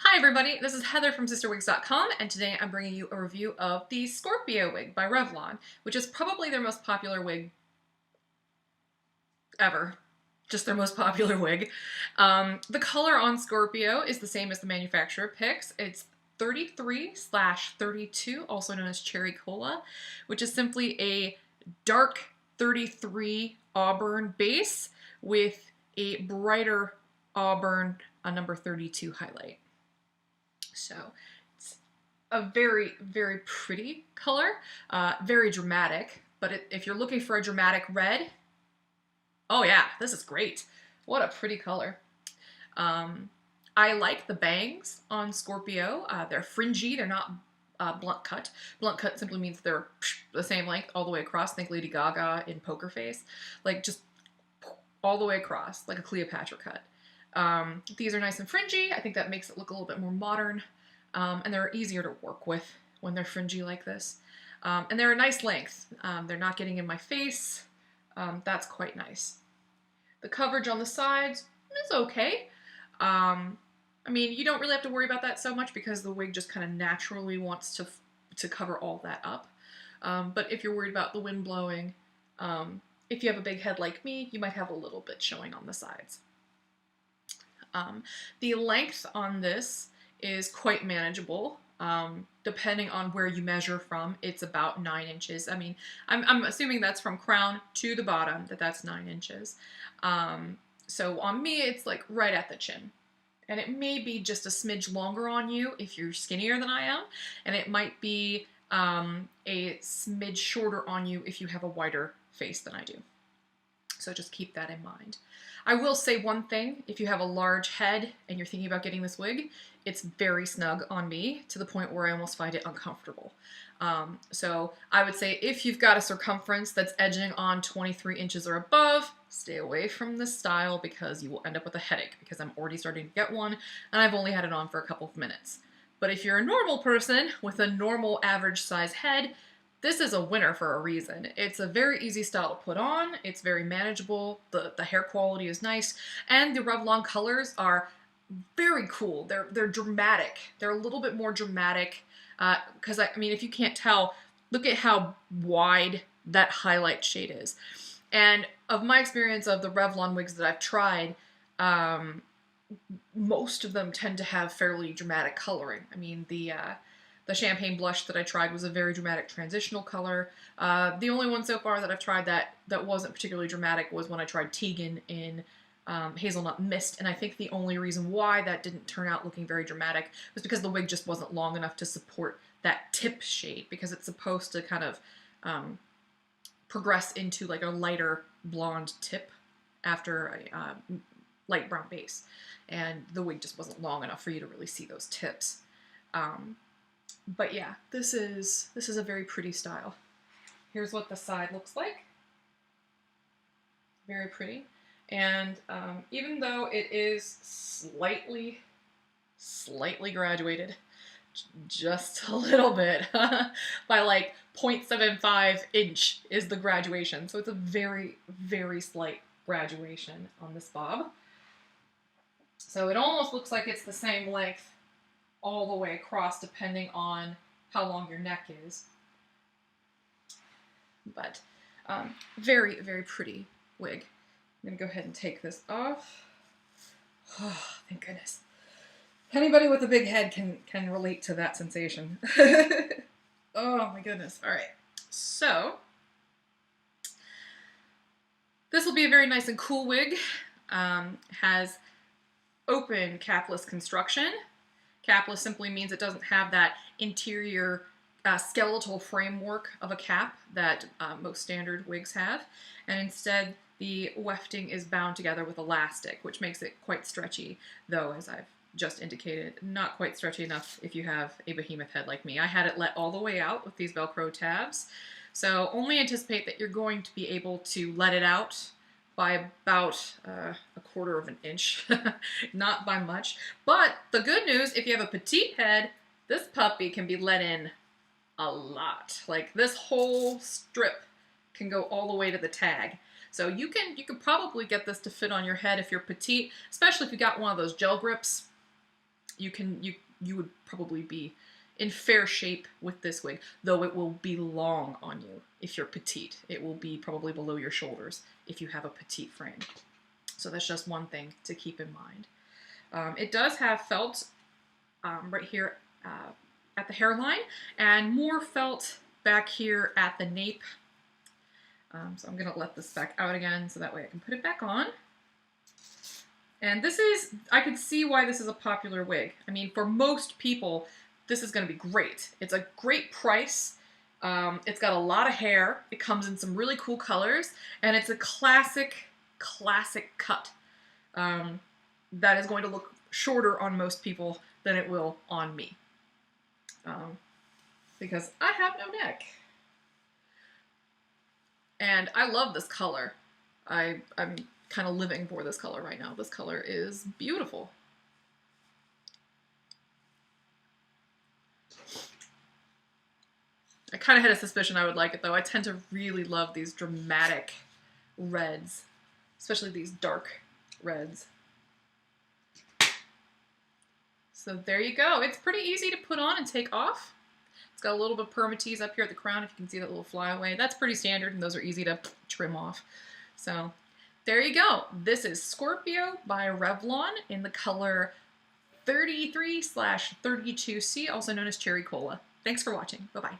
Hi everybody, this is Heather from CysterWigs.com, and today I'm bringing you a review of the Scorpio wig by Revlon, which is probably their most popular wig ever. Just their most popular wig. The color on Scorpio is the same as the manufacturer picks. It's 33/32, also known as Cherry Cola, which is simply a dark 33 auburn base with a brighter auburn number 32 highlight. So it's a very, very pretty color, very dramatic, but if you're looking for a dramatic red, oh yeah, this is great. What a pretty color. I like the bangs on Scorpio. They're fringy, they're not blunt cut. Blunt cut simply means they're the same length all the way across. Think Lady Gaga in Poker Face. Like just all the way across, like a Cleopatra cut. These are nice and fringy. I think that makes it look a little bit more modern, and they're easier to work with when they're fringy like this. And they're a nice length. They're not getting in my face. That's quite nice. The coverage on the sides is okay. I mean, you don't really have to worry about that so much because the wig just kind of naturally wants to cover all that up. But if you're worried about the wind blowing, if you have a big head like me, you might have a little bit showing on the sides. The length on this is quite manageable. Depending on where you measure from, it's about 9 inches. I mean, I'm assuming that's from crown to the bottom, that's 9 inches. So on me, it's like right at the chin. And it may be just a smidge longer on you if you're skinnier than I am. And it might be a smidge shorter on you if you have a wider face than I do. So just keep that in mind. I will say one thing, if you have a large head and you're thinking about getting this wig, it's very snug on me to the point where I almost find it uncomfortable. So I would say if you've got a circumference that's edging on 23 inches or above, stay away from this style because you will end up with a headache because I'm already starting to get one and I've only had it on for a couple of minutes. But if you're a normal person with a normal average size head, this is a winner for a reason. It's a very easy style to put on, it's very manageable, the hair quality is nice, and the Revlon colors are very cool. They're dramatic. They're a little bit more dramatic, because I mean, if you can't tell, look at how wide that highlight shade is. And of my experience of the Revlon wigs that I've tried, most of them tend to have fairly dramatic coloring. I mean, the champagne blush that I tried was a very dramatic transitional color. The only one so far that I've tried that wasn't particularly dramatic was when I tried Tegan in Hazelnut Mist, and I think the only reason why that didn't turn out looking very dramatic was because the wig just wasn't long enough to support that tip shade, because it's supposed to kind of progress into like a lighter blonde tip after a light brown base, and the wig just wasn't long enough for you to really see those tips. But yeah, this is a very pretty style. Here's what the side looks like. Very pretty. And even though it is slightly graduated, just a little bit, by like 0.75 inch is the graduation. So it's a very, very slight graduation on this bob. So it almost looks like it's the same length all the way across, depending on how long your neck is. But very, very pretty wig. I'm gonna go ahead and take this off. Oh, thank goodness. Anybody with a big head can relate to that sensation. Oh my goodness. All right. So this will be a very nice and cool wig. Has open capless construction. Capless simply means it doesn't have that interior skeletal framework of a cap that most standard wigs have, and instead the wefting is bound together with elastic, which makes it quite stretchy, though, as I've just indicated, not quite stretchy enough if you have a behemoth head like me. I had it let all the way out with these Velcro tabs, so only anticipate that you're going to be able to let it out by about a 1/4 of an inch, not by much. But the good news, if you have a petite head, this puppy can be let in a lot. Like this whole strip can go all the way to the tag. So you can probably get this to fit on your head if you're petite, especially if you got one of those gel grips. you would probably be in fair shape with this wig, though it will be long on you if you're petite. It will be probably below your shoulders if you have a petite frame. So that's just one thing to keep in mind. It does have felt right here at the hairline, and more felt back here at the nape. So I'm gonna let this back out again so that way I can put it back on. And this is, I could see why this is a popular wig. I mean, for most people, this is gonna be great. It's a great price. It's got a lot of hair. It comes in some really cool colors, and it's a classic cut that is going to look shorter on most people than it will on me. Because I have no neck. And I love this color. I'm kind of living for this color right now. This color is beautiful. I kind of had a suspicion I would like it though. I tend to really love these dramatic reds, especially these dark reds. So there you go. It's pretty easy to put on and take off. It's got a little bit of permatease up here at the crown, if you can see that little flyaway. That's pretty standard, and those are easy to trim off. So there you go. This is Scorpio by Revlon in the color 33/32C, also known as Cherry Cola. Thanks for watching. Bye-bye.